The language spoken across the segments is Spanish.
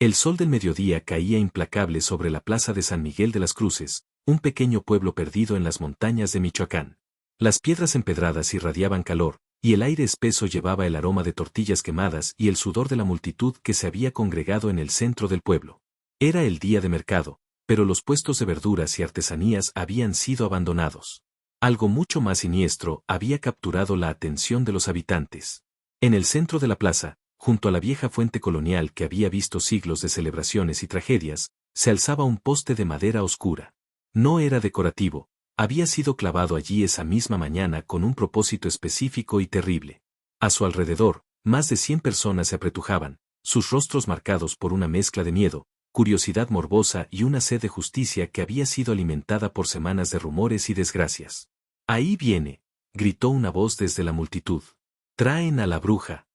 El sol del mediodía caía implacable sobre la plaza de San Miguel de las Cruces, un pequeño pueblo perdido en las montañas de Michoacán. Las piedras empedradas irradiaban calor, y el aire espeso llevaba el aroma de tortillas quemadas y el sudor de la multitud que se había congregado en el centro del pueblo. Era el día de mercado, pero los puestos de verduras y artesanías habían sido abandonados. Algo mucho más siniestro había capturado la atención de los habitantes. En el centro de la plaza, junto a la vieja fuente colonial que había visto siglos de celebraciones y tragedias, se alzaba un poste de madera oscura. No era decorativo, había sido clavado allí esa misma mañana con un propósito específico y terrible. A su alrededor, más de 100 personas se apretujaban, sus rostros marcados por una mezcla de miedo, curiosidad morbosa y una sed de justicia que había sido alimentada por semanas de rumores y desgracias. «Ahí viene», gritó una voz desde la multitud. «Traen a la bruja».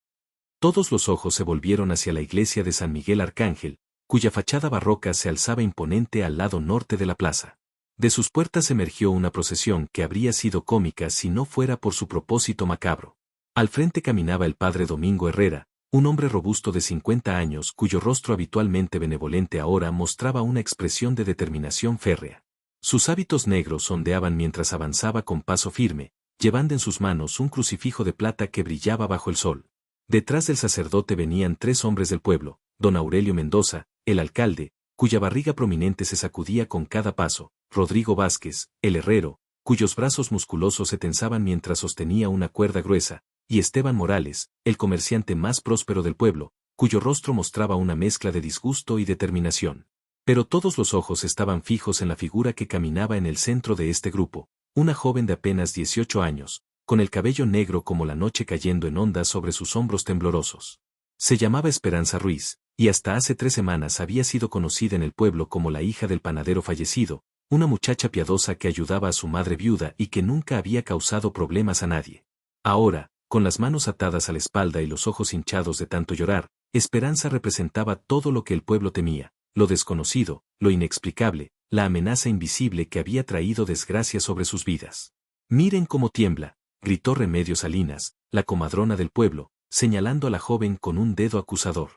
Todos los ojos se volvieron hacia la iglesia de San Miguel Arcángel, cuya fachada barroca se alzaba imponente al lado norte de la plaza. De sus puertas emergió una procesión que habría sido cómica si no fuera por su propósito macabro. Al frente caminaba el padre Domingo Herrera, un hombre robusto de 50 años cuyo rostro habitualmente benevolente ahora mostraba una expresión de determinación férrea. Sus hábitos negros ondeaban mientras avanzaba con paso firme, llevando en sus manos un crucifijo de plata que brillaba bajo el sol. Detrás del sacerdote venían 3 hombres del pueblo, don Aurelio Mendoza, el alcalde, cuya barriga prominente se sacudía con cada paso, Rodrigo Vázquez, el herrero, cuyos brazos musculosos se tensaban mientras sostenía una cuerda gruesa, y Esteban Morales, el comerciante más próspero del pueblo, cuyo rostro mostraba una mezcla de disgusto y determinación. Pero todos los ojos estaban fijos en la figura que caminaba en el centro de este grupo, una joven de apenas 18 años, con el cabello negro como la noche cayendo en ondas sobre sus hombros temblorosos. Se llamaba Esperanza Ruiz, y hasta hace 3 semanas había sido conocida en el pueblo como la hija del panadero fallecido, una muchacha piadosa que ayudaba a su madre viuda y que nunca había causado problemas a nadie. Ahora, con las manos atadas a la espalda y los ojos hinchados de tanto llorar, Esperanza representaba todo lo que el pueblo temía, lo desconocido, lo inexplicable, la amenaza invisible que había traído desgracia sobre sus vidas. «Miren cómo tiembla», gritó Remedios Salinas, la comadrona del pueblo, señalando a la joven con un dedo acusador.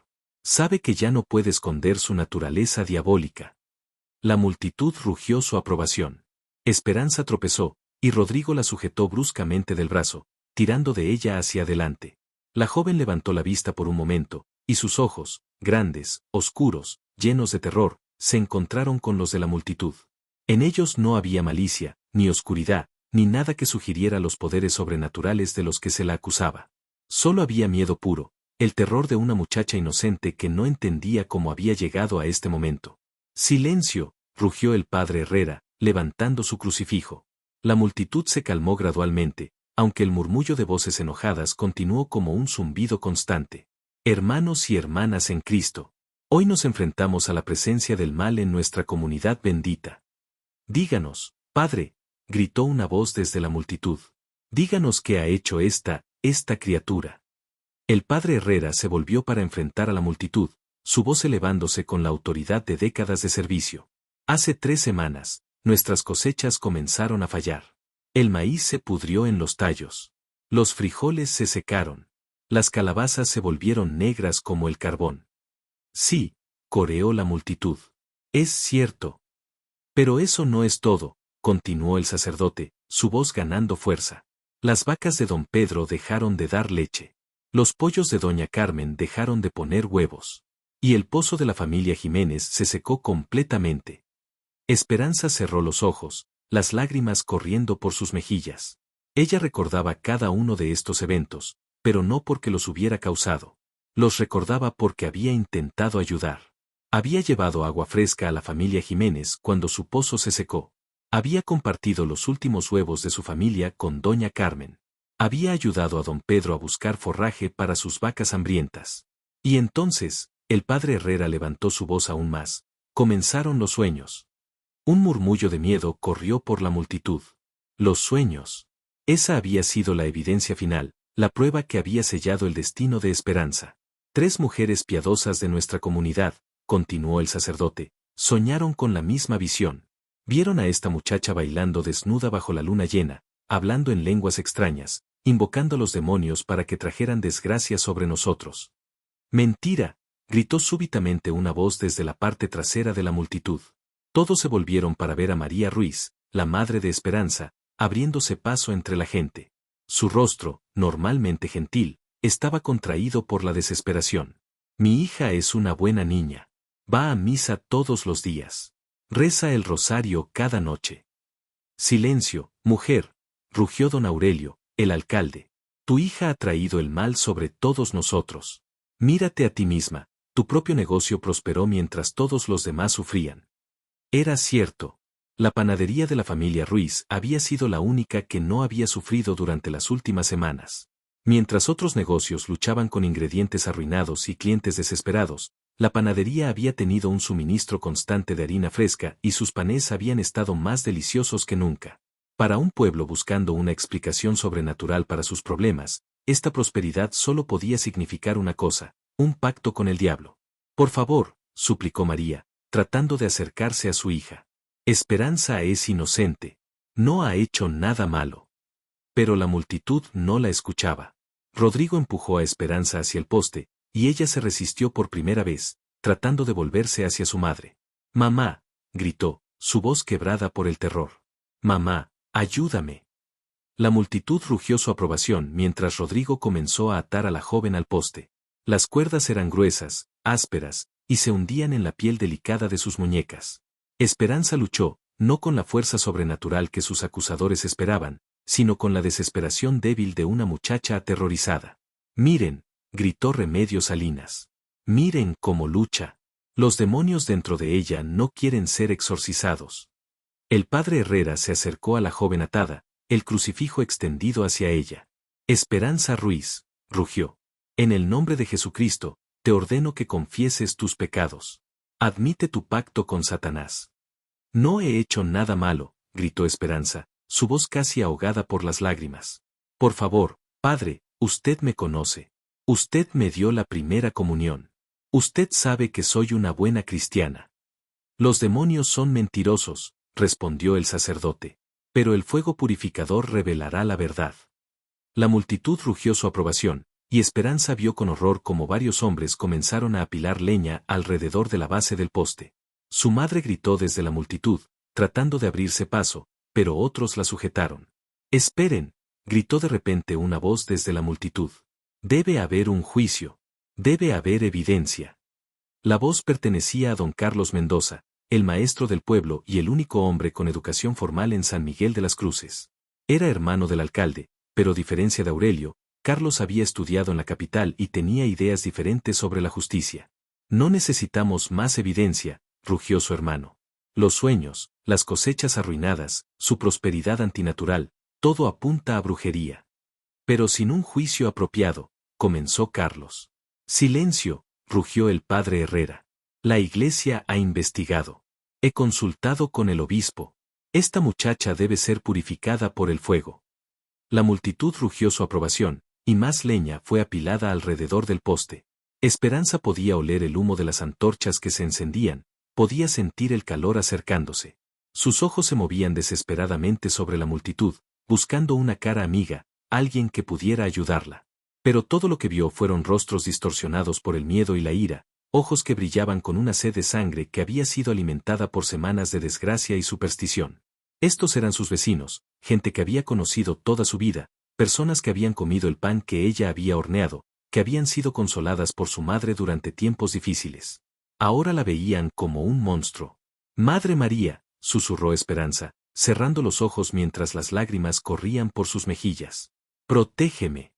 «Sabe que ya no puede esconder su naturaleza diabólica». La multitud rugió su aprobación. Esperanza tropezó, y Rodrigo la sujetó bruscamente del brazo, tirando de ella hacia adelante. La joven levantó la vista por un momento, y sus ojos, grandes, oscuros, llenos de terror, se encontraron con los de la multitud. En ellos no había malicia, ni oscuridad, ni nada que sugiriera los poderes sobrenaturales de los que se la acusaba. Solo había miedo puro, el terror de una muchacha inocente que no entendía cómo había llegado a este momento. «¡Silencio!», rugió el padre Herrera, levantando su crucifijo. La multitud se calmó gradualmente, aunque el murmullo de voces enojadas continuó como un zumbido constante. «Hermanos y hermanas en Cristo, hoy nos enfrentamos a la presencia del mal en nuestra comunidad bendita. Díganos, Padre», gritó una voz desde la multitud. «Díganos qué ha hecho esta criatura». El padre Herrera se volvió para enfrentar a la multitud, su voz elevándose con la autoridad de décadas de servicio. «Hace 3 semanas, nuestras cosechas comenzaron a fallar. El maíz se pudrió en los tallos. Los frijoles se secaron. Las calabazas se volvieron negras como el carbón». «Sí», coreó la multitud. «Es cierto». «Pero eso no es todo», continuó el sacerdote, su voz ganando fuerza. «Las vacas de don Pedro dejaron de dar leche. Los pollos de doña Carmen dejaron de poner huevos. Y el pozo de la familia Jiménez se secó completamente». Esperanza cerró los ojos, las lágrimas corriendo por sus mejillas. Ella recordaba cada uno de estos eventos, pero no porque los hubiera causado. Los recordaba porque había intentado ayudar. Había llevado agua fresca a la familia Jiménez cuando su pozo se secó. Había compartido los últimos huevos de su familia con doña Carmen. Había ayudado a don Pedro a buscar forraje para sus vacas hambrientas. Y entonces, el padre Herrera levantó su voz aún más. Comenzaron los sueños. Un murmullo de miedo corrió por la multitud. Los sueños. Esa había sido la evidencia final, la prueba que había sellado el destino de Esperanza. 3 mujeres piadosas de nuestra comunidad, continuó el sacerdote, soñaron con la misma visión. Vieron a esta muchacha bailando desnuda bajo la luna llena, hablando en lenguas extrañas, invocando a los demonios para que trajeran desgracia sobre nosotros. «Mentira», gritó súbitamente una voz desde la parte trasera de la multitud. Todos se volvieron para ver a María Ruiz, la madre de Esperanza, abriéndose paso entre la gente. Su rostro, normalmente gentil, estaba contraído por la desesperación. Mi hija es una buena niña. Va a misa todos los días. Reza el rosario cada noche. Silencio, mujer, rugió don Aurelio, el alcalde. Tu hija ha traído el mal sobre todos nosotros. Mírate a ti misma, tu propio negocio prosperó mientras todos los demás sufrían. Era cierto. La panadería de la familia Ruiz había sido la única que no había sufrido durante las últimas semanas. Mientras otros negocios luchaban con ingredientes arruinados y clientes desesperados, la panadería había tenido un suministro constante de harina fresca y sus panés habían estado más deliciosos que nunca. Para un pueblo buscando una explicación sobrenatural para sus problemas, esta prosperidad solo podía significar una cosa, un pacto con el diablo. Por favor, suplicó María, tratando de acercarse a su hija. Esperanza es inocente. No ha hecho nada malo. Pero la multitud no la escuchaba. Rodrigo empujó a Esperanza hacia el poste, y ella se resistió por primera vez, tratando de volverse hacia su madre. «Mamá», gritó, su voz quebrada por el terror. «Mamá, ayúdame». La multitud rugió su aprobación mientras Rodrigo comenzó a atar a la joven al poste. Las cuerdas eran gruesas, ásperas, y se hundían en la piel delicada de sus muñecas. Esperanza luchó, no con la fuerza sobrenatural que sus acusadores esperaban, sino con la desesperación débil de una muchacha aterrorizada. «Miren», gritó Remedios Salinas. «Miren cómo lucha. Los demonios dentro de ella no quieren ser exorcizados». El padre Herrera se acercó a la joven atada, el crucifijo extendido hacia ella. «Esperanza Ruiz», rugió. «En el nombre de Jesucristo, te ordeno que confieses tus pecados. Admite tu pacto con Satanás». «No he hecho nada malo», gritó Esperanza, su voz casi ahogada por las lágrimas. «Por favor, padre, usted me conoce. Usted me dio la primera comunión. Usted sabe que soy una buena cristiana». «Los demonios son mentirosos», respondió el sacerdote. «Pero el fuego purificador revelará la verdad». La multitud rugió su aprobación, y Esperanza vio con horror cómo varios hombres comenzaron a apilar leña alrededor de la base del poste. Su madre gritó desde la multitud, tratando de abrirse paso, pero otros la sujetaron. «Esperen», gritó de repente una voz desde la multitud. «Debe haber un juicio. Debe haber evidencia». La voz pertenecía a don Carlos Mendoza, el maestro del pueblo y el único hombre con educación formal en San Miguel de las Cruces. Era hermano del alcalde, pero a diferencia de Aurelio, Carlos había estudiado en la capital y tenía ideas diferentes sobre la justicia. «No necesitamos más evidencia», rugió su hermano. «Los sueños, las cosechas arruinadas, su prosperidad antinatural, todo apunta a brujería». «Pero sin un juicio apropiado», comenzó Carlos. «Silencio», rugió el padre Herrera. «La iglesia ha investigado. He consultado con el obispo. Esta muchacha debe ser purificada por el fuego». La multitud rugió su aprobación, y más leña fue apilada alrededor del poste. Esperanza podía oler el humo de las antorchas que se encendían, podía sentir el calor acercándose. Sus ojos se movían desesperadamente sobre la multitud, buscando una cara amiga, alguien que pudiera ayudarla. Pero todo lo que vio fueron rostros distorsionados por el miedo y la ira, ojos que brillaban con una sed de sangre que había sido alimentada por semanas de desgracia y superstición. Estos eran sus vecinos, gente que había conocido toda su vida, personas que habían comido el pan que ella había horneado, que habían sido consoladas por su madre durante tiempos difíciles. Ahora la veían como un monstruo. «Madre María», susurró Esperanza, cerrando los ojos mientras las lágrimas corrían por sus mejillas. «Protégeme».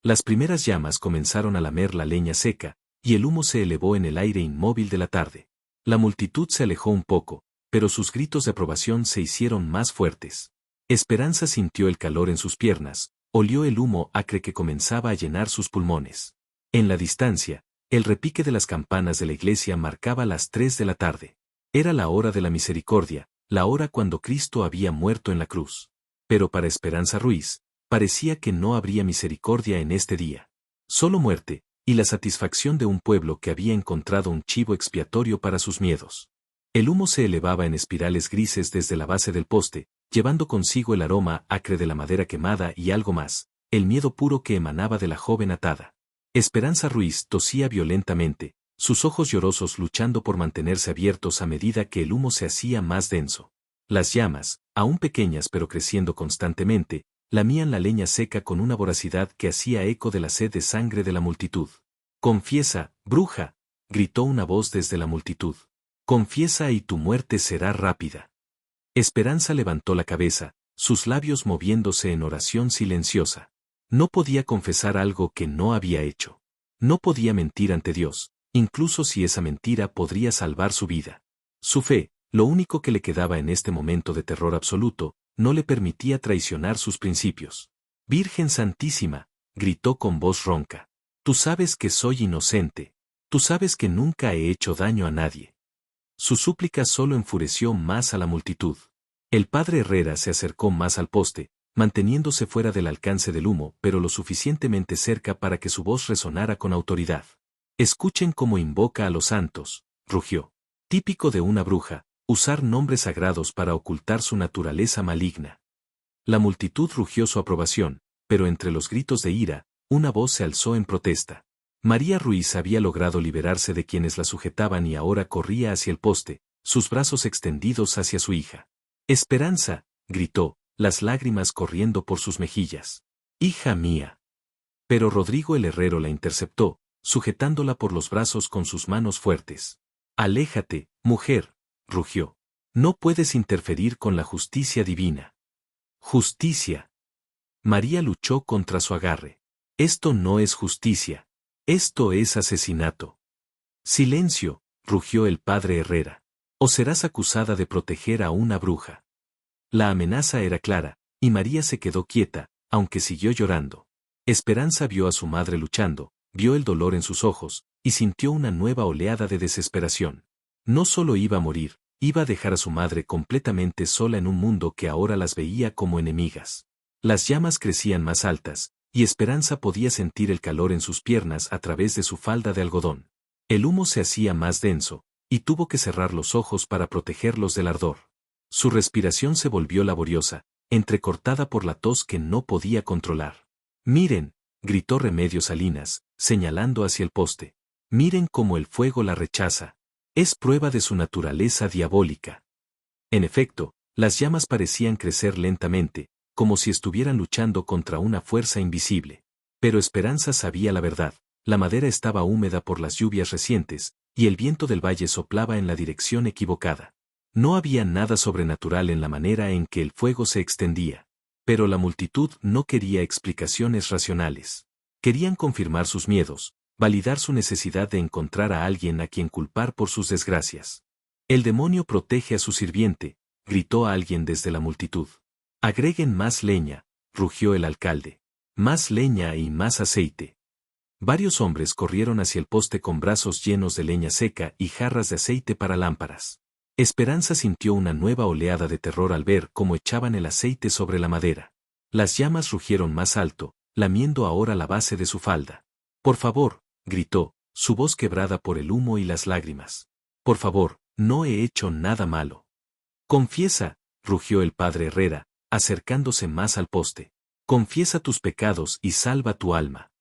Las primeras llamas comenzaron a lamer la leña seca, y el humo se elevó en el aire inmóvil de la tarde. La multitud se alejó un poco, pero sus gritos de aprobación se hicieron más fuertes. Esperanza sintió el calor en sus piernas, olió el humo acre que comenzaba a llenar sus pulmones. En la distancia, el repique de las campanas de la iglesia marcaba las 3 de la tarde. Era la hora de la misericordia, la hora cuando Cristo había muerto en la cruz. Pero para Esperanza Ruiz, parecía que no habría misericordia en este día. Solo muerte, y la satisfacción de un pueblo que había encontrado un chivo expiatorio para sus miedos. El humo se elevaba en espirales grises desde la base del poste, llevando consigo el aroma acre de la madera quemada y algo más, el miedo puro que emanaba de la joven atada. Esperanza Ruiz tosía violentamente, sus ojos llorosos luchando por mantenerse abiertos a medida que el humo se hacía más denso. Las llamas, aún pequeñas pero creciendo constantemente, lamían la leña seca con una voracidad que hacía eco de la sed de sangre de la multitud. «Confiesa, bruja», gritó una voz desde la multitud. «Confiesa y tu muerte será rápida». Esperanza levantó la cabeza, sus labios moviéndose en oración silenciosa. No podía confesar algo que no había hecho. No podía mentir ante Dios, incluso si esa mentira podría salvar su vida. Su fe, lo único que le quedaba en este momento de terror absoluto, no le permitía traicionar sus principios. «Virgen Santísima», gritó con voz ronca. «Tú sabes que soy inocente. Tú sabes que nunca he hecho daño a nadie». Su súplica solo enfureció más a la multitud. El padre Herrera se acercó más al poste, manteniéndose fuera del alcance del humo, pero lo suficientemente cerca para que su voz resonara con autoridad. «Escuchen cómo invoca a los santos», rugió. Típico de una bruja, usar nombres sagrados para ocultar su naturaleza maligna. La multitud rugió su aprobación, pero entre los gritos de ira, una voz se alzó en protesta. María Ruiz había logrado liberarse de quienes la sujetaban y ahora corría hacia el poste, sus brazos extendidos hacia su hija. «Esperanza», gritó, las lágrimas corriendo por sus mejillas. «Hija mía». Pero Rodrigo el herrero la interceptó, sujetándola por los brazos con sus manos fuertes. «Aléjate, mujer», rugió. «No puedes interferir con la justicia divina». «Justicia». María luchó contra su agarre. «Esto no es justicia. Esto es asesinato». «Silencio», rugió el padre Herrera. «O serás acusada de proteger a una bruja». La amenaza era clara, y María se quedó quieta, aunque siguió llorando. Esperanza vio a su madre luchando, vio el dolor en sus ojos, y sintió una nueva oleada de desesperación. No solo iba a morir, iba a dejar a su madre completamente sola en un mundo que ahora las veía como enemigas. Las llamas crecían más altas, y Esperanza podía sentir el calor en sus piernas a través de su falda de algodón. El humo se hacía más denso, y tuvo que cerrar los ojos para protegerlos del ardor. Su respiración se volvió laboriosa, entrecortada por la tos que no podía controlar. «Miren», gritó Remedios Salinas, señalando hacia el poste. «Miren cómo el fuego la rechaza. Es prueba de su naturaleza diabólica». En efecto, las llamas parecían crecer lentamente, como si estuvieran luchando contra una fuerza invisible. Pero Esperanza sabía la verdad, la madera estaba húmeda por las lluvias recientes, y el viento del valle soplaba en la dirección equivocada. No había nada sobrenatural en la manera en que el fuego se extendía. Pero la multitud no quería explicaciones racionales. Querían confirmar sus miedos, validar su necesidad de encontrar a alguien a quien culpar por sus desgracias. «El demonio protege a su sirviente», gritó a alguien desde la multitud. «Agreguen más leña», rugió el alcalde. «Más leña y más aceite». Varios hombres corrieron hacia el poste con brazos llenos de leña seca y jarras de aceite para lámparas. Esperanza sintió una nueva oleada de terror al ver cómo echaban el aceite sobre la madera. Las llamas rugieron más alto, lamiendo ahora la base de su falda. «Por favor», gritó, su voz quebrada por el humo y las lágrimas. «Por favor, no he hecho nada malo». «Confiesa», rugió el padre Herrera, acercándose más al poste. «Confiesa tus pecados y salva tu alma».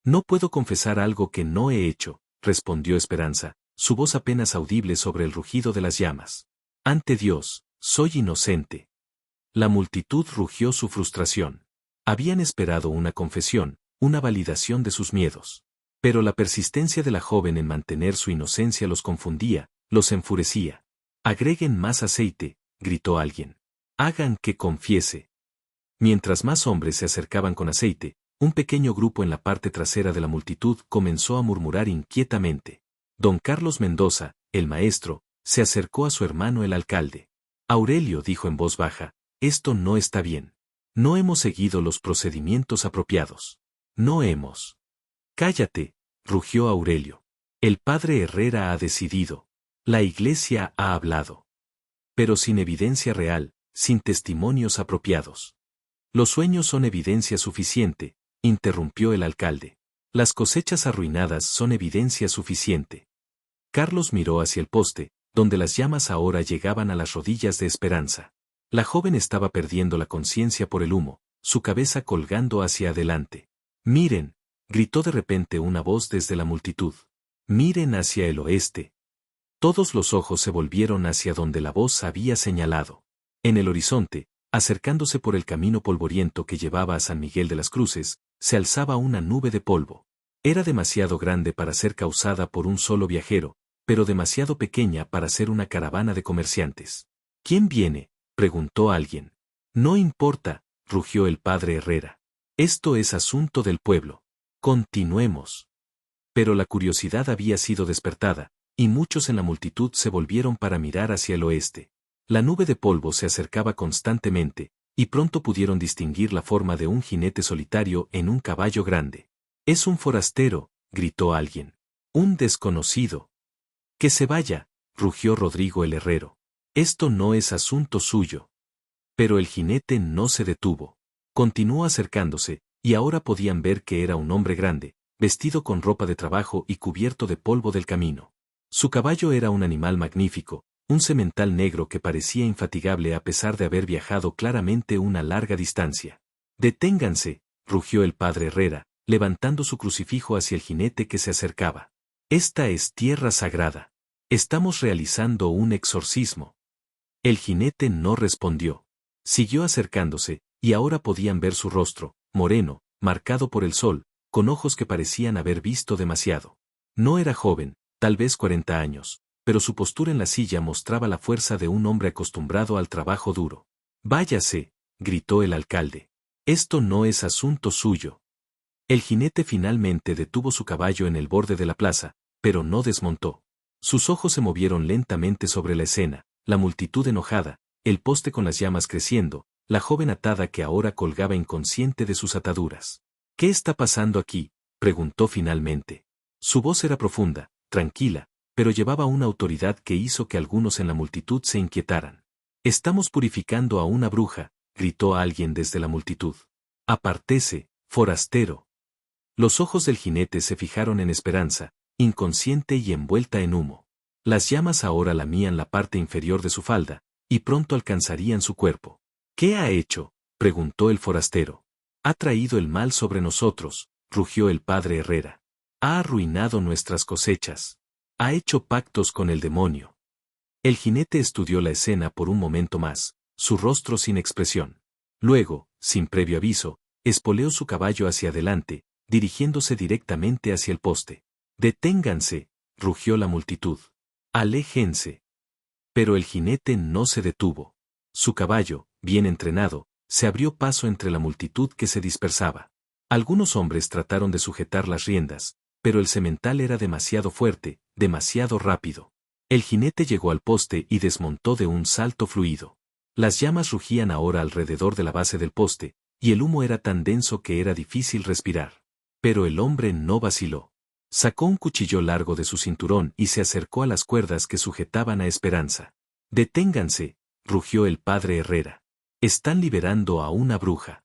«No puedo confesar algo que no he hecho», respondió Esperanza, su voz apenas audible sobre el rugido de las llamas. «Ante Dios, soy inocente». La multitud rugió su frustración. Habían esperado una confesión, una validación de sus miedos. Pero la persistencia de la joven en mantener su inocencia los confundía, los enfurecía. «Agreguen más aceite», gritó alguien. «Hagan que confiese». Mientras más hombres se acercaban con aceite, un pequeño grupo en la parte trasera de la multitud comenzó a murmurar inquietamente. Don Carlos Mendoza, el maestro, se acercó a su hermano el alcalde. «Aurelio», dijo en voz baja, «esto no está bien. No hemos seguido los procedimientos apropiados. No hemos». «Cállate», rugió Aurelio. «El padre Herrera ha decidido. La iglesia ha hablado. Pero sin evidencia real, sin testimonios apropiados». «Los sueños son evidencia suficiente», interrumpió el alcalde. «Las cosechas arruinadas son evidencia suficiente». Carlos miró hacia el poste, donde las llamas ahora llegaban a las rodillas de Esperanza. La joven estaba perdiendo la conciencia por el humo, su cabeza colgando hacia adelante. «Miren», gritó de repente una voz desde la multitud. Miren hacia el oeste. Todos los ojos se volvieron hacia donde la voz había señalado. En el horizonte, acercándose por el camino polvoriento que llevaba a San Miguel de las Cruces, se alzaba una nube de polvo. Era demasiado grande para ser causada por un solo viajero, pero demasiado pequeña para ser una caravana de comerciantes. ¿Quién viene?, preguntó alguien. No importa, rugió el padre Herrera. Esto es asunto del pueblo. Continuemos. Pero la curiosidad había sido despertada, y muchos en la multitud se volvieron para mirar hacia el oeste. La nube de polvo se acercaba constantemente, y pronto pudieron distinguir la forma de un jinete solitario en un caballo grande. «Es un forastero», gritó alguien. «Un desconocido». «Que se vaya», rugió Rodrigo el herrero. «Esto no es asunto suyo». Pero el jinete no se detuvo. Continuó acercándose, y ahora podían ver que era un hombre grande, vestido con ropa de trabajo y cubierto de polvo del camino. Su caballo era un animal magnífico, un semental negro que parecía infatigable a pesar de haber viajado claramente una larga distancia. «Deténganse», rugió el padre Herrera, levantando su crucifijo hacia el jinete que se acercaba. «Esta es tierra sagrada. Estamos realizando un exorcismo». El jinete no respondió. Siguió acercándose, y ahora podían ver su rostro, moreno, marcado por el sol, con ojos que parecían haber visto demasiado. No era joven, tal vez 40 años, pero su postura en la silla mostraba la fuerza de un hombre acostumbrado al trabajo duro. «Váyase», gritó el alcalde. «Esto no es asunto suyo». El jinete finalmente detuvo su caballo en el borde de la plaza, pero no desmontó. Sus ojos se movieron lentamente sobre la escena, la multitud enojada, el poste con las llamas creciendo, la joven atada que ahora colgaba inconsciente de sus ataduras. «¿Qué está pasando aquí?», preguntó finalmente. Su voz era profunda, tranquila, pero llevaba una autoridad que hizo que algunos en la multitud se inquietaran. «Estamos purificando a una bruja», gritó alguien desde la multitud. «Apártese, forastero». Los ojos del jinete se fijaron en Esperanza, inconsciente y envuelta en humo. Las llamas ahora lamían la parte inferior de su falda, y pronto alcanzarían su cuerpo. «¿Qué ha hecho?», preguntó el forastero. «Ha traído el mal sobre nosotros», rugió el padre Herrera. «Ha arruinado nuestras cosechas. Ha hecho pactos con el demonio». El jinete estudió la escena por un momento más, su rostro sin expresión. Luego, sin previo aviso, espoleó su caballo hacia adelante, dirigiéndose directamente hacia el poste. «Deténganse», rugió la multitud. «Aléjense». Pero el jinete no se detuvo. Su caballo, bien entrenado, se abrió paso entre la multitud que se dispersaba. Algunos hombres trataron de sujetar las riendas, pero el semental era demasiado fuerte, demasiado rápido. El jinete llegó al poste y desmontó de un salto fluido. Las llamas rugían ahora alrededor de la base del poste, y el humo era tan denso que era difícil respirar. Pero el hombre no vaciló. Sacó un cuchillo largo de su cinturón y se acercó a las cuerdas que sujetaban a Esperanza. «Deténganse», rugió el padre Herrera. «Están liberando a una bruja».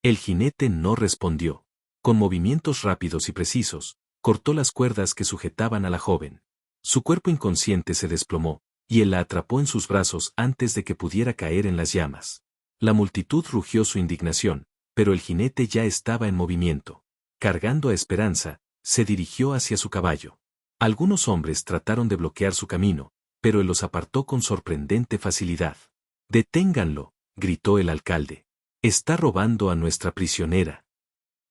El jinete no respondió. Con movimientos rápidos y precisos, cortó las cuerdas que sujetaban a la joven. Su cuerpo inconsciente se desplomó, y él la atrapó en sus brazos antes de que pudiera caer en las llamas. La multitud rugió su indignación, pero el jinete ya estaba en movimiento. Cargando a Esperanza, se dirigió hacia su caballo. Algunos hombres trataron de bloquear su camino, pero él los apartó con sorprendente facilidad. «Deténganlo», gritó el alcalde. «Está robando a nuestra prisionera».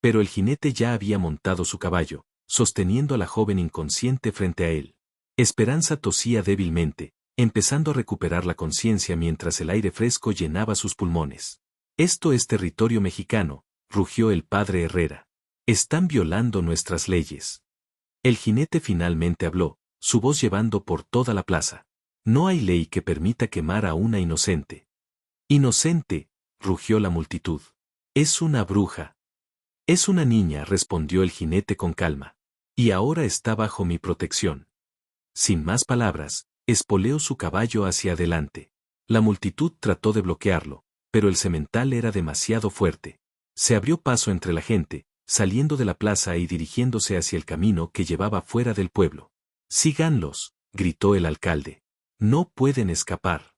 Pero el jinete ya había montado su caballo, sosteniendo a la joven inconsciente frente a él. Esperanza tosía débilmente, empezando a recuperar la conciencia mientras el aire fresco llenaba sus pulmones. «Esto es territorio mexicano», rugió el padre Herrera. «Están violando nuestras leyes». El jinete finalmente habló, su voz llevando por toda la plaza. «No hay ley que permita quemar a una inocente». «Inocente», rugió la multitud. «Es una bruja». «Es una niña», respondió el jinete con calma. «Y ahora está bajo mi protección». Sin más palabras, espoleó su caballo hacia adelante. La multitud trató de bloquearlo, pero el semental era demasiado fuerte. Se abrió paso entre la gente, saliendo de la plaza y dirigiéndose hacia el camino que llevaba fuera del pueblo. «Síganlos», gritó el alcalde. «No pueden escapar».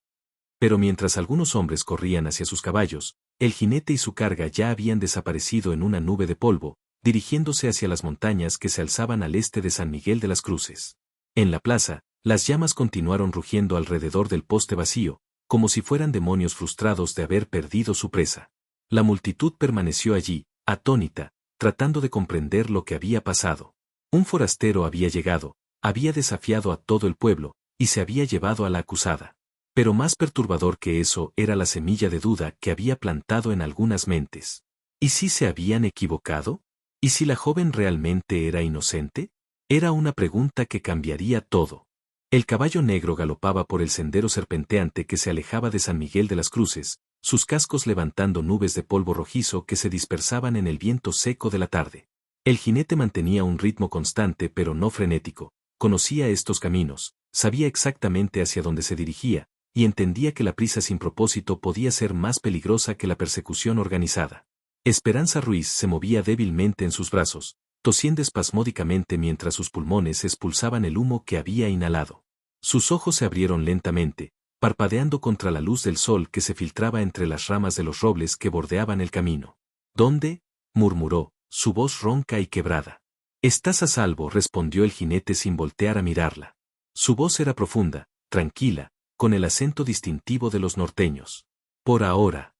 Pero mientras algunos hombres corrían hacia sus caballos, el jinete y su carga ya habían desaparecido en una nube de polvo, dirigiéndose hacia las montañas que se alzaban al este de San Miguel de las Cruces. En la plaza, las llamas continuaron rugiendo alrededor del poste vacío, como si fueran demonios frustrados de haber perdido su presa. La multitud permaneció allí, atónita, tratando de comprender lo que había pasado. Un forastero había llegado, había desafiado a todo el pueblo, y se había llevado a la acusada. Pero más perturbador que eso era la semilla de duda que había plantado en algunas mentes. ¿Y si se habían equivocado? ¿Y si la joven realmente era inocente? Era una pregunta que cambiaría todo. El caballo negro galopaba por el sendero serpenteante que se alejaba de San Miguel de las Cruces, sus cascos levantando nubes de polvo rojizo que se dispersaban en el viento seco de la tarde. El jinete mantenía un ritmo constante pero no frenético, conocía estos caminos, sabía exactamente hacia dónde se dirigía, y entendía que la prisa sin propósito podía ser más peligrosa que la persecución organizada. Esperanza Ruiz se movía débilmente en sus brazos, tosiendo espasmódicamente mientras sus pulmones expulsaban el humo que había inhalado. Sus ojos se abrieron lentamente, parpadeando contra la luz del sol que se filtraba entre las ramas de los robles que bordeaban el camino. ¿Dónde? Murmuró, su voz ronca y quebrada. Estás a salvo, respondió el jinete sin voltear a mirarla. Su voz era profunda, tranquila, con el acento distintivo de los norteños. Por ahora.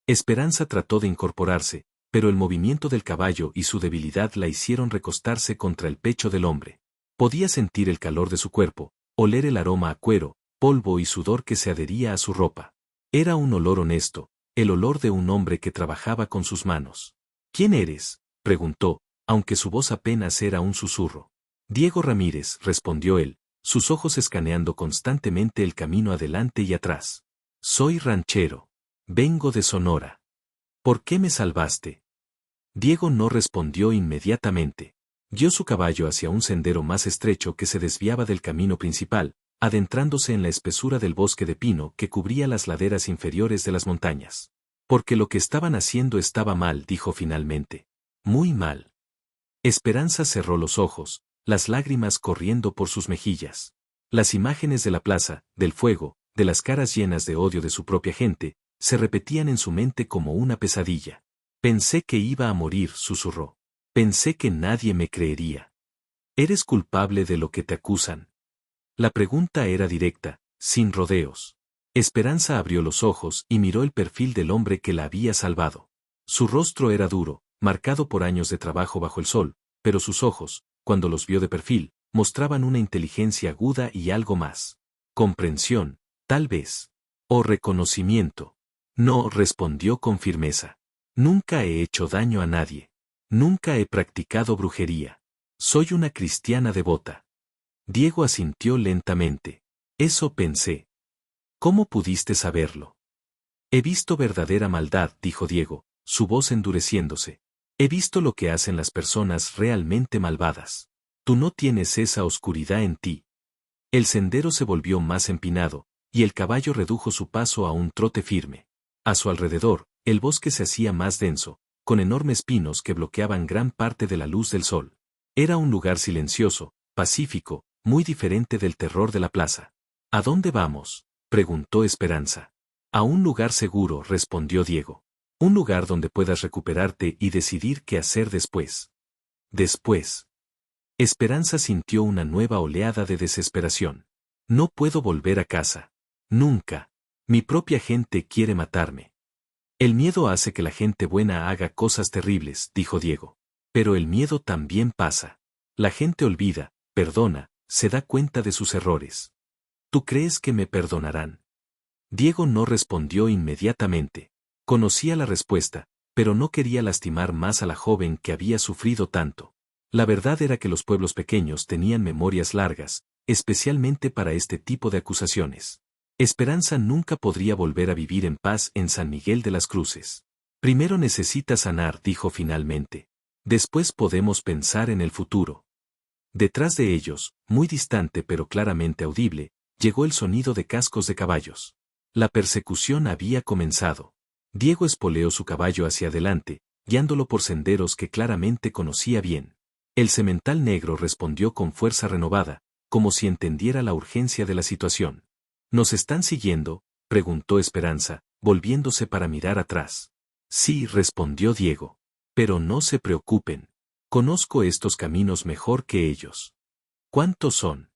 Esperanza trató de incorporarse, pero el movimiento del caballo y su debilidad la hicieron recostarse contra el pecho del hombre. Podía sentir el calor de su cuerpo, oler el aroma a cuero, polvo y sudor que se adhería a su ropa. Era un olor honesto, el olor de un hombre que trabajaba con sus manos. ¿Quién eres?, preguntó, aunque su voz apenas era un susurro. Diego Ramírez, respondió él, sus ojos escaneando constantemente el camino adelante y atrás. Soy ranchero. Vengo de Sonora. ¿Por qué me salvaste? Diego no respondió inmediatamente. Guió su caballo hacia un sendero más estrecho que se desviaba del camino principal, adentrándose en la espesura del bosque de pino que cubría las laderas inferiores de las montañas. Porque lo que estaban haciendo estaba mal, dijo finalmente. Muy mal. Esperanza cerró los ojos, las lágrimas corriendo por sus mejillas. Las imágenes de la plaza, del fuego, de las caras llenas de odio de su propia gente, se repetían en su mente como una pesadilla. Pensé que iba a morir, susurró. Pensé que nadie me creería. ¿Eres culpable de lo que te acusan? La pregunta era directa, sin rodeos. Esperanza abrió los ojos y miró el perfil del hombre que la había salvado. Su rostro era duro, marcado por años de trabajo bajo el sol, pero sus ojos, cuando los vio de perfil, mostraban una inteligencia aguda y algo más. Comprensión, tal vez. O reconocimiento. No, respondió con firmeza. Nunca he hecho daño a nadie. Nunca he practicado brujería. Soy una cristiana devota. Diego asintió lentamente. Eso pensé. ¿Cómo pudiste saberlo? He visto verdadera maldad, dijo Diego, su voz endureciéndose. He visto lo que hacen las personas realmente malvadas. Tú no tienes esa oscuridad en ti. El sendero se volvió más empinado, y el caballo redujo su paso a un trote firme. A su alrededor, el bosque se hacía más denso, con enormes pinos que bloqueaban gran parte de la luz del sol. Era un lugar silencioso, pacífico, muy diferente del terror de la plaza. ¿A dónde vamos?, preguntó Esperanza. A un lugar seguro, respondió Diego. Un lugar donde puedas recuperarte y decidir qué hacer después. Después. Esperanza sintió una nueva oleada de desesperación. No puedo volver a casa. Nunca. Mi propia gente quiere matarme. El miedo hace que la gente buena haga cosas terribles, dijo Diego. Pero el miedo también pasa. La gente olvida, perdona, se da cuenta de sus errores. ¿Tú crees que me perdonarán? Diego no respondió inmediatamente. Conocía la respuesta, pero no quería lastimar más a la joven que había sufrido tanto. La verdad era que los pueblos pequeños tenían memorias largas, especialmente para este tipo de acusaciones. Esperanza nunca podría volver a vivir en paz en San Miguel de las Cruces. Primero necesita sanar, dijo finalmente. Después podemos pensar en el futuro. Detrás de ellos, muy distante pero claramente audible, llegó el sonido de cascos de caballos. La persecución había comenzado. Diego espoleó su caballo hacia adelante, guiándolo por senderos que claramente conocía bien. El semental negro respondió con fuerza renovada, como si entendiera la urgencia de la situación. ¿Nos están siguiendo?, preguntó Esperanza, volviéndose para mirar atrás. Sí, respondió Diego. Pero no se preocupen. Conozco estos caminos mejor que ellos. ¿Cuántos son?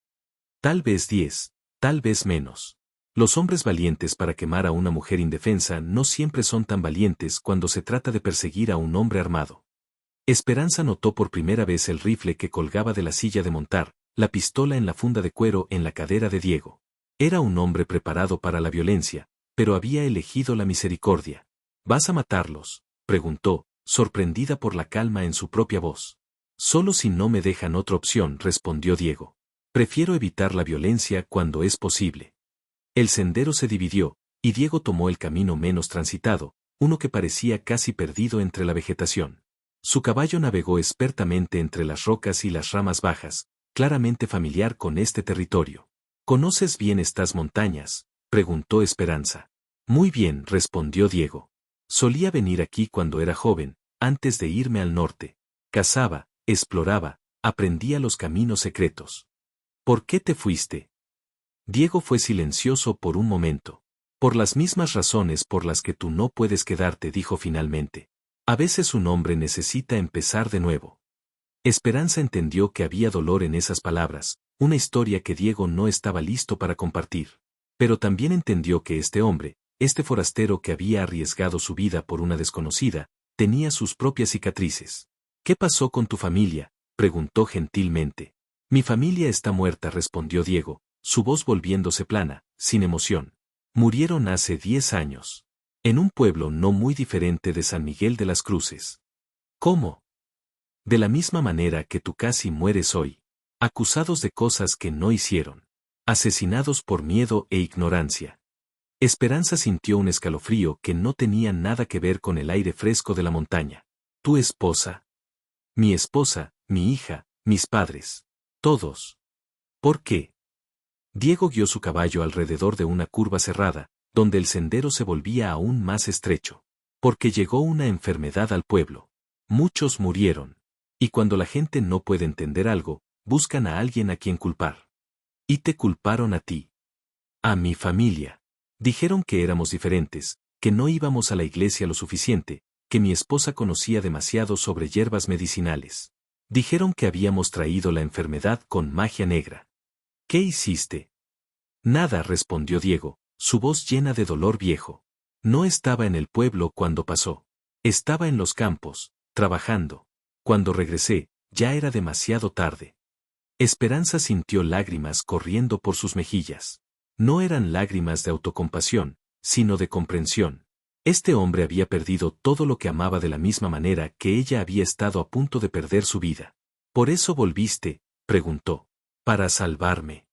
Tal vez 10, tal vez menos. Los hombres valientes para quemar a una mujer indefensa no siempre son tan valientes cuando se trata de perseguir a un hombre armado. Esperanza notó por primera vez el rifle que colgaba de la silla de montar, la pistola en la funda de cuero en la cadera de Diego. Era un hombre preparado para la violencia, pero había elegido la misericordia. ¿Vas a matarlos?, preguntó, sorprendida por la calma en su propia voz. Solo si no me dejan otra opción, respondió Diego. Prefiero evitar la violencia cuando es posible. El sendero se dividió, y Diego tomó el camino menos transitado, uno que parecía casi perdido entre la vegetación. Su caballo navegó expertamente entre las rocas y las ramas bajas, claramente familiar con este territorio. ¿Conoces bien estas montañas?, preguntó Esperanza. Muy bien, respondió Diego. Solía venir aquí cuando era joven, antes de irme al norte. Cazaba, exploraba, aprendía los caminos secretos. ¿Por qué te fuiste? Diego fue silencioso por un momento. Por las mismas razones por las que tú no puedes quedarte, dijo finalmente. A veces un hombre necesita empezar de nuevo. Esperanza entendió que había dolor en esas palabras, una historia que Diego no estaba listo para compartir. Pero también entendió que este hombre, este forastero que había arriesgado su vida por una desconocida, tenía sus propias cicatrices. ¿Qué pasó con tu familia?, preguntó gentilmente. Mi familia está muerta, respondió Diego, su voz volviéndose plana, sin emoción. Murieron hace 10 años. En un pueblo no muy diferente de San Miguel de las Cruces. ¿Cómo? De la misma manera que tú casi mueres hoy. Acusados de cosas que no hicieron. Asesinados por miedo e ignorancia. Esperanza sintió un escalofrío que no tenía nada que ver con el aire fresco de la montaña. ¿Tu esposa? Mi esposa, mi hija, mis padres. Todos. ¿Por qué? Diego guió su caballo alrededor de una curva cerrada, donde el sendero se volvía aún más estrecho. Porque llegó una enfermedad al pueblo. Muchos murieron. Y cuando la gente no puede entender algo, buscan a alguien a quien culpar. Y te culparon a ti. A mi familia. Dijeron que éramos diferentes, que no íbamos a la iglesia lo suficiente, que mi esposa conocía demasiado sobre hierbas medicinales. Dijeron que habíamos traído la enfermedad con magia negra. ¿Qué hiciste? Nada, respondió Diego, su voz llena de dolor viejo. No estaba en el pueblo cuando pasó. Estaba en los campos, trabajando. Cuando regresé, ya era demasiado tarde. Esperanza sintió lágrimas corriendo por sus mejillas. No eran lágrimas de autocompasión, sino de comprensión. Este hombre había perdido todo lo que amaba de la misma manera que ella había estado a punto de perder su vida. ¿Por eso volviste?, preguntó. Para salvarme.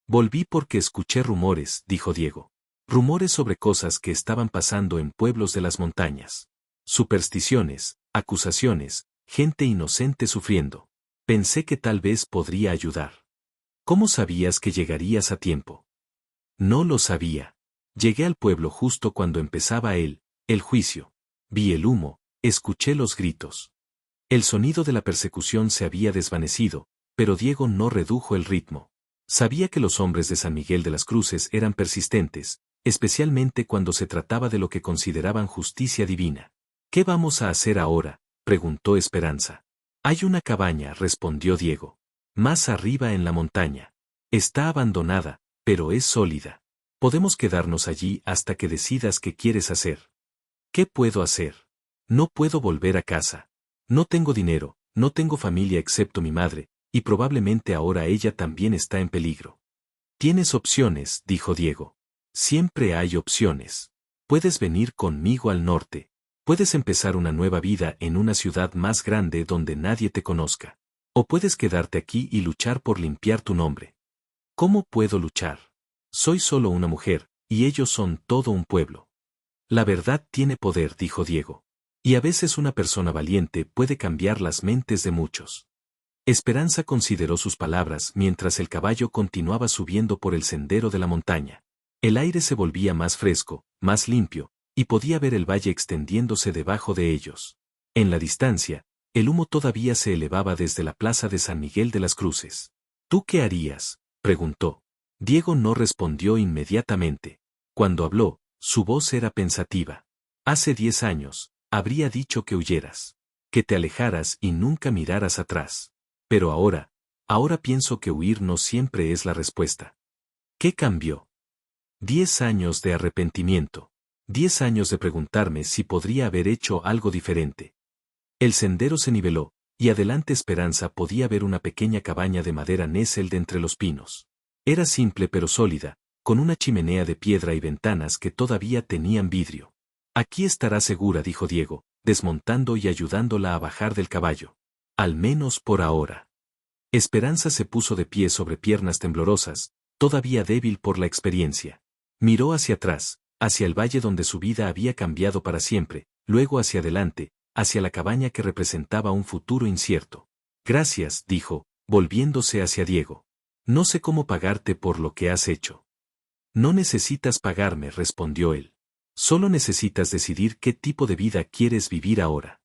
Volví porque escuché rumores, dijo Diego. Rumores sobre cosas que estaban pasando en pueblos de las montañas. Supersticiones, acusaciones, gente inocente sufriendo. Pensé que tal vez podría ayudar. ¿Cómo sabías que llegarías a tiempo? No lo sabía. Llegué al pueblo justo cuando empezaba el juicio. Vi el humo, escuché los gritos. El sonido de la persecución se había desvanecido, pero Diego no redujo el ritmo. Sabía que los hombres de San Miguel de las Cruces eran persistentes, especialmente cuando se trataba de lo que consideraban justicia divina. ¿Qué vamos a hacer ahora?, preguntó Esperanza. Hay una cabaña, respondió Diego. Más arriba en la montaña. Está abandonada, pero es sólida. Podemos quedarnos allí hasta que decidas qué quieres hacer. ¿Qué puedo hacer? No puedo volver a casa. No tengo dinero, no tengo familia excepto mi madre, y probablemente ahora ella también está en peligro. Tienes opciones, dijo Diego. Siempre hay opciones. Puedes venir conmigo al norte. Puedes empezar una nueva vida en una ciudad más grande donde nadie te conozca. O puedes quedarte aquí y luchar por limpiar tu nombre. ¿Cómo puedo luchar? Soy solo una mujer, y ellos son todo un pueblo. La verdad tiene poder, dijo Diego. Y a veces una persona valiente puede cambiar las mentes de muchos. Esperanza consideró sus palabras mientras el caballo continuaba subiendo por el sendero de la montaña. El aire se volvía más fresco, más limpio, y podía ver el valle extendiéndose debajo de ellos. En la distancia, el humo todavía se elevaba desde la plaza de San Miguel de las Cruces. ¿Tú qué harías?, preguntó. Diego no respondió inmediatamente. Cuando habló, su voz era pensativa. Hace 10 años, habría dicho que huyeras. que te alejaras y nunca miraras atrás. Pero ahora pienso que huir no siempre es la respuesta. ¿Qué cambió? 10 años de arrepentimiento. 10 años de preguntarme si podría haber hecho algo diferente. El sendero se niveló, y adelante Esperanza podía ver una pequeña cabaña de madera Nessel de entre los pinos. Era simple pero sólida, con una chimenea de piedra y ventanas que todavía tenían vidrio. Aquí estará segura, dijo Diego, desmontando y ayudándola a bajar del caballo. Al menos por ahora. Esperanza se puso de pie sobre piernas temblorosas, todavía débil por la experiencia. Miró hacia atrás, hacia el valle donde su vida había cambiado para siempre, luego hacia adelante, hacia la cabaña que representaba un futuro incierto. Gracias, dijo, volviéndose hacia Diego. No sé cómo pagarte por lo que has hecho. No necesitas pagarme, respondió él. Solo necesitas decidir qué tipo de vida quieres vivir ahora.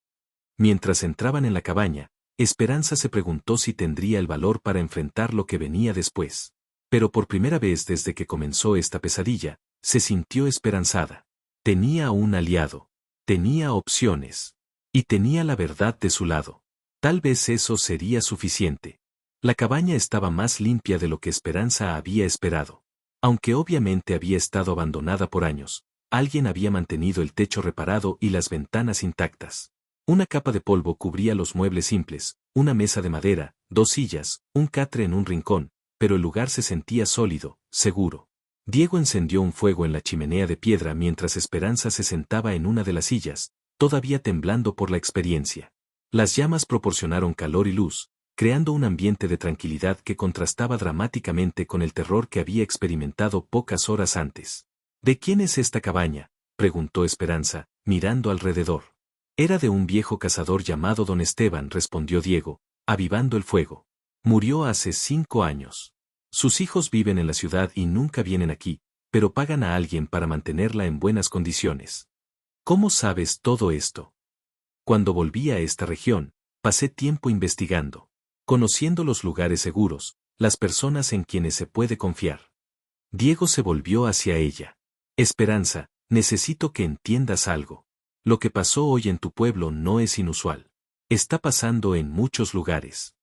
Mientras entraban en la cabaña, Esperanza se preguntó si tendría el valor para enfrentar lo que venía después. Pero por primera vez desde que comenzó esta pesadilla, se sintió esperanzada. Tenía un aliado. Tenía opciones. Y tenía la verdad de su lado. Tal vez eso sería suficiente. La cabaña estaba más limpia de lo que Esperanza había esperado. Aunque obviamente había estado abandonada por años, alguien había mantenido el techo reparado y las ventanas intactas. Una capa de polvo cubría los muebles simples, una mesa de madera, 2 sillas, un catre en un rincón, pero el lugar se sentía sólido, seguro. Diego encendió un fuego en la chimenea de piedra mientras Esperanza se sentaba en una de las sillas, todavía temblando por la experiencia. Las llamas proporcionaron calor y luz, creando un ambiente de tranquilidad que contrastaba dramáticamente con el terror que había experimentado pocas horas antes. ¿De quién es esta cabaña?, preguntó Esperanza, mirando alrededor. Era de un viejo cazador llamado Don Esteban, respondió Diego, avivando el fuego. Murió hace 5 años. Sus hijos viven en la ciudad y nunca vienen aquí, pero pagan a alguien para mantenerla en buenas condiciones. ¿Cómo sabes todo esto? Cuando volví a esta región, pasé tiempo investigando, conociendo los lugares seguros, las personas en quienes se puede confiar. Diego se volvió hacia ella. Esperanza, necesito que entiendas algo. Lo que pasó hoy en tu pueblo no es inusual. Está pasando en muchos lugares.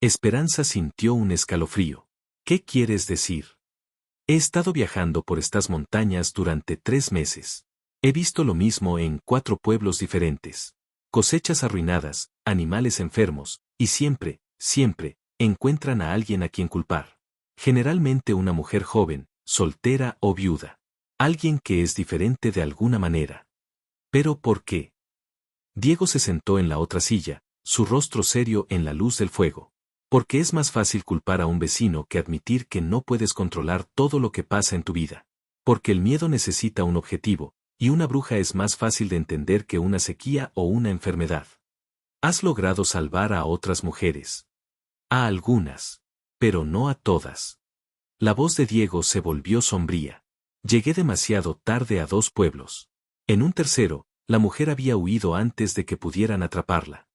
Esperanza sintió un escalofrío. ¿Qué quieres decir? He estado viajando por estas montañas durante 3 meses. He visto lo mismo en 4 pueblos diferentes. Cosechas arruinadas, animales enfermos, y siempre, encuentran a alguien a quien culpar. Generalmente una mujer joven, soltera o viuda. Alguien que es diferente de alguna manera. ¿Pero por qué? Diego se sentó en la otra silla, su rostro serio en la luz del fuego. Porque es más fácil culpar a un vecino que admitir que no puedes controlar todo lo que pasa en tu vida. Porque el miedo necesita un objetivo, y una bruja es más fácil de entender que una sequía o una enfermedad. Has logrado salvar a otras mujeres. A algunas. Pero no a todas. La voz de Diego se volvió sombría. Llegué demasiado tarde a 2 pueblos. En un tercero, la mujer había huido antes de que pudieran atraparla.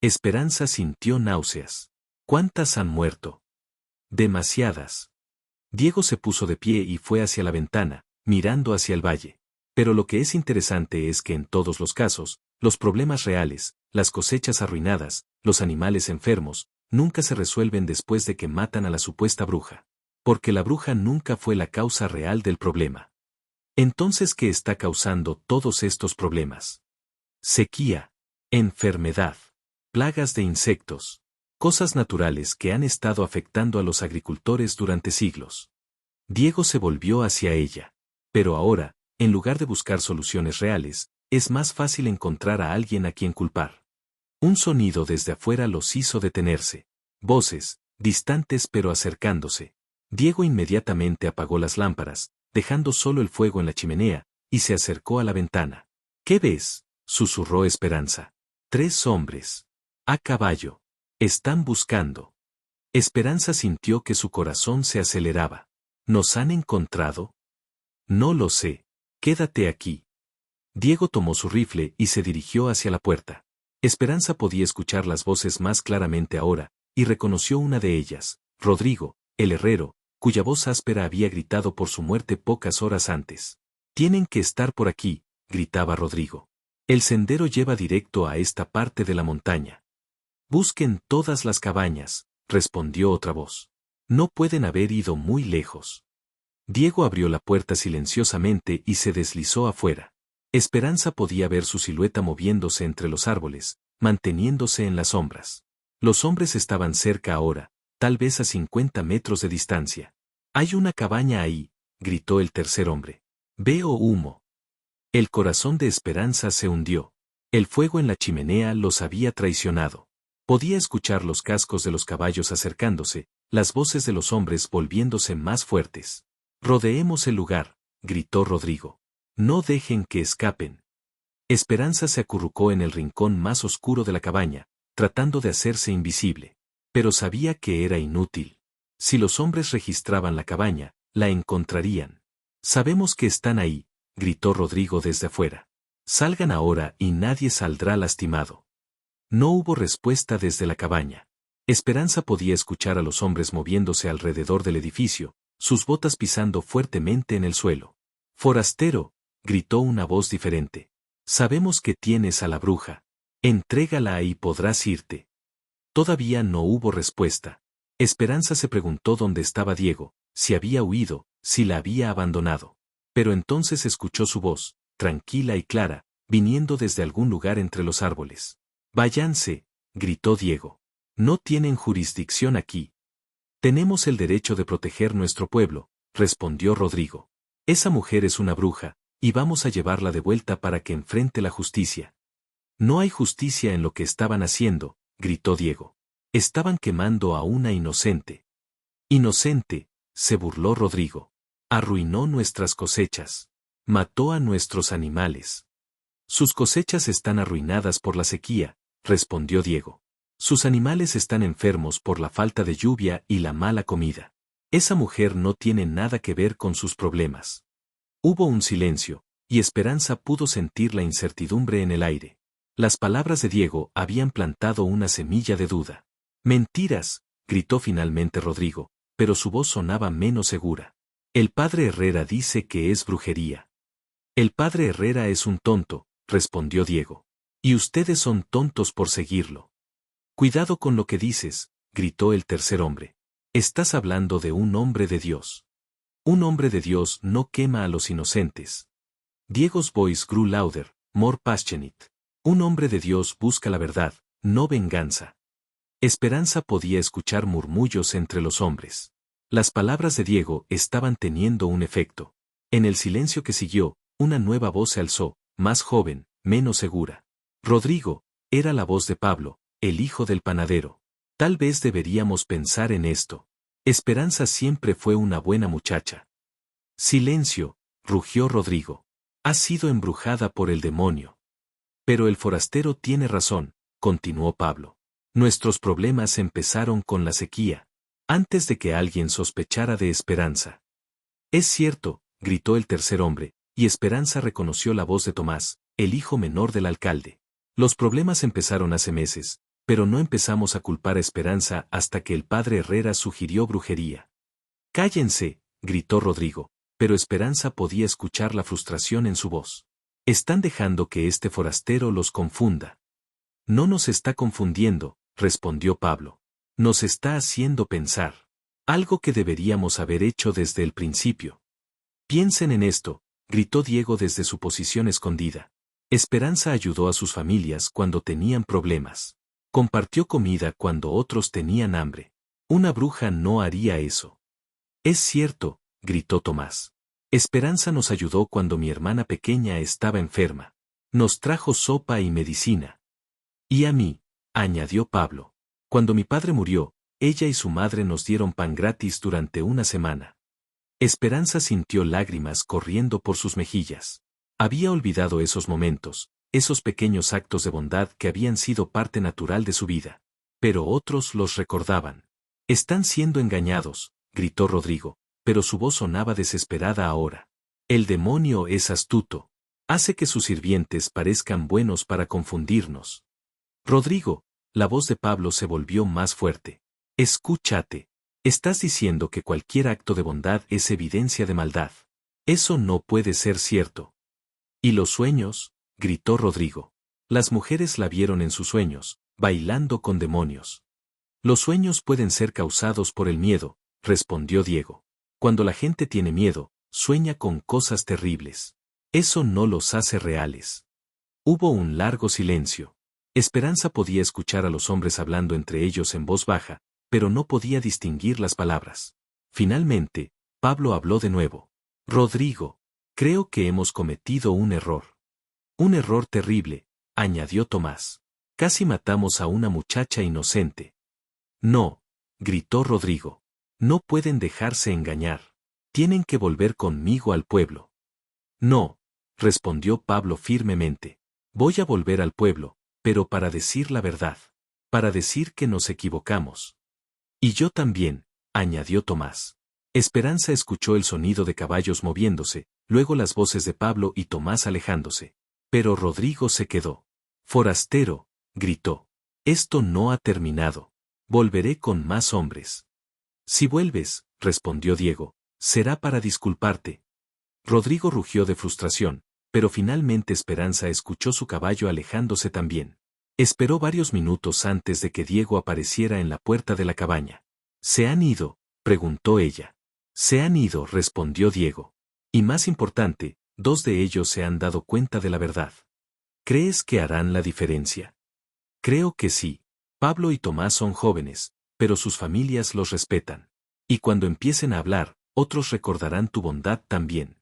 Esperanza sintió náuseas. ¿Cuántas han muerto? Demasiadas. Diego se puso de pie y fue hacia la ventana, mirando hacia el valle. Pero lo que es interesante es que en todos los casos, los problemas reales, las cosechas arruinadas, los animales enfermos, nunca se resuelven después de que matan a la supuesta bruja. Porque la bruja nunca fue la causa real del problema. Entonces, ¿qué está causando todos estos problemas? Sequía, enfermedad, plagas de insectos, cosas naturales que han estado afectando a los agricultores durante siglos. Diego se volvió hacia ella. Pero ahora, en lugar de buscar soluciones reales, es más fácil encontrar a alguien a quien culpar. Un sonido desde afuera los hizo detenerse. Voces, distantes pero acercándose. Diego inmediatamente apagó las lámparas, dejando solo el fuego en la chimenea, y se acercó a la ventana. ¿Qué ves?, susurró Esperanza. 3 hombres. A caballo. Están buscando. Esperanza sintió que su corazón se aceleraba. ¿Nos han encontrado? No lo sé. Quédate aquí. Diego tomó su rifle y se dirigió hacia la puerta. Esperanza podía escuchar las voces más claramente ahora, y reconoció una de ellas, Rodrigo, el herrero, cuya voz áspera había gritado por su muerte pocas horas antes. Tienen que estar por aquí, gritaba Rodrigo. El sendero lleva directo a esta parte de la montaña. Busquen todas las cabañas, respondió otra voz. No pueden haber ido muy lejos. Diego abrió la puerta silenciosamente y se deslizó afuera. Esperanza podía ver su silueta moviéndose entre los árboles, manteniéndose en las sombras. Los hombres estaban cerca ahora, tal vez a 50 metros de distancia. «Hay una cabaña ahí», gritó el tercer hombre. «Veo humo». El corazón de Esperanza se hundió. El fuego en la chimenea los había traicionado. Podía escuchar los cascos de los caballos acercándose, las voces de los hombres volviéndose más fuertes. «Rodeemos el lugar», gritó Rodrigo. «No dejen que escapen». Esperanza se acurrucó en el rincón más oscuro de la cabaña, tratando de hacerse invisible. Pero sabía que era inútil. Si los hombres registraban la cabaña, la encontrarían. «Sabemos que están ahí», gritó Rodrigo desde afuera. «Salgan ahora y nadie saldrá lastimado». No hubo respuesta desde la cabaña. Esperanza podía escuchar a los hombres moviéndose alrededor del edificio, sus botas pisando fuertemente en el suelo. «Forastero», gritó una voz diferente. «Sabemos que tienes a la bruja. Entrégala y podrás irte». Todavía no hubo respuesta. Esperanza se preguntó dónde estaba Diego, si había huido, si la había abandonado. Pero entonces escuchó su voz, tranquila y clara, viniendo desde algún lugar entre los árboles. «Váyanse», gritó Diego. «No tienen jurisdicción aquí». «Tenemos el derecho de proteger nuestro pueblo», respondió Rodrigo. «Esa mujer es una bruja, y vamos a llevarla de vuelta para que enfrente la justicia». «No hay justicia en lo que estaban haciendo», gritó Diego. «Estaban quemando a una inocente». «Inocente», se burló Rodrigo. «Arruinó nuestras cosechas. Mató a nuestros animales». «Sus cosechas están arruinadas por la sequía», respondió Diego. «Sus animales están enfermos por la falta de lluvia y la mala comida. Esa mujer no tiene nada que ver con sus problemas». Hubo un silencio, y Esperanza pudo sentir la incertidumbre en el aire. Las palabras de Diego habían plantado una semilla de duda. «Mentiras», gritó finalmente Rodrigo, pero su voz sonaba menos segura. «El padre Herrera dice que es brujería». «El padre Herrera es un tonto», respondió Diego. «Y ustedes son tontos por seguirlo». «Cuidado con lo que dices», gritó el tercer hombre. «Estás hablando de un hombre de Dios. Un hombre de Dios no quema a los inocentes». Diego's voice grew louder, more passionate. Un hombre de Dios busca la verdad, no venganza. Esperanza podía escuchar murmullos entre los hombres. Las palabras de Diego estaban teniendo un efecto. En el silencio que siguió, una nueva voz se alzó, más joven, menos segura. «Rodrigo», era la voz de Pablo, el hijo del panadero. «Tal vez deberíamos pensar en esto. Esperanza siempre fue una buena muchacha». «Silencio», rugió Rodrigo. «Has sido embrujada por el demonio». «Pero el forastero tiene razón», continuó Pablo. «Nuestros problemas empezaron con la sequía, antes de que alguien sospechara de Esperanza». «Es cierto», gritó el tercer hombre, y Esperanza reconoció la voz de Tomás, el hijo menor del alcalde. «Los problemas empezaron hace meses, pero no empezamos a culpar a Esperanza hasta que el padre Herrera sugirió brujería». «Cállense», gritó Rodrigo, pero Esperanza podía escuchar la frustración en su voz. «Están dejando que este forastero los confunda». «No nos está confundiendo», respondió Pablo. «Nos está haciendo pensar. Algo que deberíamos haber hecho desde el principio». «Piensen en esto», gritó Diego desde su posición escondida. Esperanza ayudó a sus familias cuando tenían problemas. Compartió comida cuando otros tenían hambre. Una bruja no haría eso. «Es cierto», gritó Tomás. «Esperanza nos ayudó cuando mi hermana pequeña estaba enferma. Nos trajo sopa y medicina». «Y a mí», añadió Pablo. «Cuando mi padre murió, ella y su madre nos dieron pan gratis durante una semana». Esperanza sintió lágrimas corriendo por sus mejillas. Había olvidado esos momentos, esos pequeños actos de bondad que habían sido parte natural de su vida. Pero otros los recordaban. «Están siendo engañados», gritó Rodrigo, pero su voz sonaba desesperada ahora. «El demonio es astuto. Hace que sus sirvientes parezcan buenos para confundirnos». «Rodrigo», la voz de Pablo se volvió más fuerte. «Escúchate. Estás diciendo que cualquier acto de bondad es evidencia de maldad. Eso no puede ser cierto». «¿Y los sueños?», gritó Rodrigo. Las mujeres la vieron en sus sueños, bailando con demonios. Los sueños pueden ser causados por el miedo, respondió Diego. Cuando la gente tiene miedo, sueña con cosas terribles. Eso no los hace reales. Hubo un largo silencio. Esperanza podía escuchar a los hombres hablando entre ellos en voz baja, pero no podía distinguir las palabras. Finalmente, Pablo habló de nuevo. Rodrigo, creo que hemos cometido un error. Un error terrible, añadió Tomás. Casi matamos a una muchacha inocente. No, gritó Rodrigo. No pueden dejarse engañar. Tienen que volver conmigo al pueblo. No, respondió Pablo firmemente. Voy a volver al pueblo, pero para decir la verdad. Para decir que nos equivocamos. Y yo también, añadió Tomás. Esperanza escuchó el sonido de caballos moviéndose, luego las voces de Pablo y Tomás alejándose. Pero Rodrigo se quedó. Forastero, gritó. Esto no ha terminado. Volveré con más hombres. Si vuelves, respondió Diego, será para disculparte. Rodrigo rugió de frustración, pero finalmente Esperanza escuchó su caballo alejándose también. Esperó varios minutos antes de que Diego apareciera en la puerta de la cabaña. ¿Se han ido?, preguntó ella. Se han ido, respondió Diego. Y más importante, 2 de ellos se han dado cuenta de la verdad. ¿Crees que harán la diferencia? Creo que sí. Pablo y Tomás son jóvenes, pero sus familias los respetan. Y cuando empiecen a hablar, otros recordarán tu bondad también.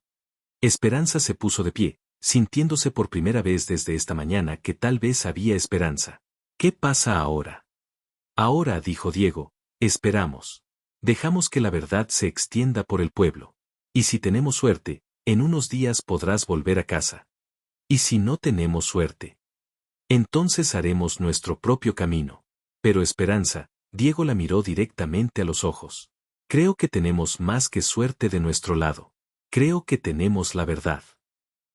Esperanza se puso de pie, sintiéndose por primera vez desde esta mañana que tal vez había esperanza. ¿Qué pasa ahora? Ahora, dijo Diego, esperamos. Dejamos que la verdad se extienda por el pueblo. Y si tenemos suerte, en unos días podrás volver a casa. Y si no tenemos suerte, entonces haremos nuestro propio camino. Pero Esperanza, Diego la miró directamente a los ojos. Creo que tenemos más que suerte de nuestro lado. Creo que tenemos la verdad.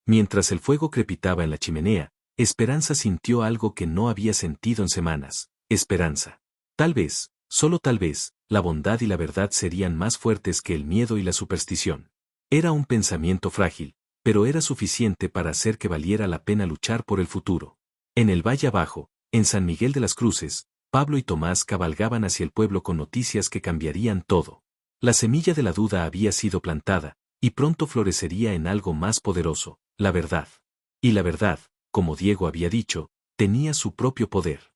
Mientras el fuego crepitaba en la chimenea, Esperanza sintió algo que no había sentido en semanas. Esperanza. Tal vez, solo tal vez, la bondad y la verdad serían más fuertes que el miedo y la superstición. Era un pensamiento frágil, pero era suficiente para hacer que valiera la pena luchar por el futuro. En el valle abajo, en San Miguel de las Cruces, Pablo y Tomás cabalgaban hacia el pueblo con noticias que cambiarían todo. La semilla de la duda había sido plantada, y pronto florecería en algo más poderoso, la verdad. Y la verdad, como Diego había dicho, tenía su propio poder.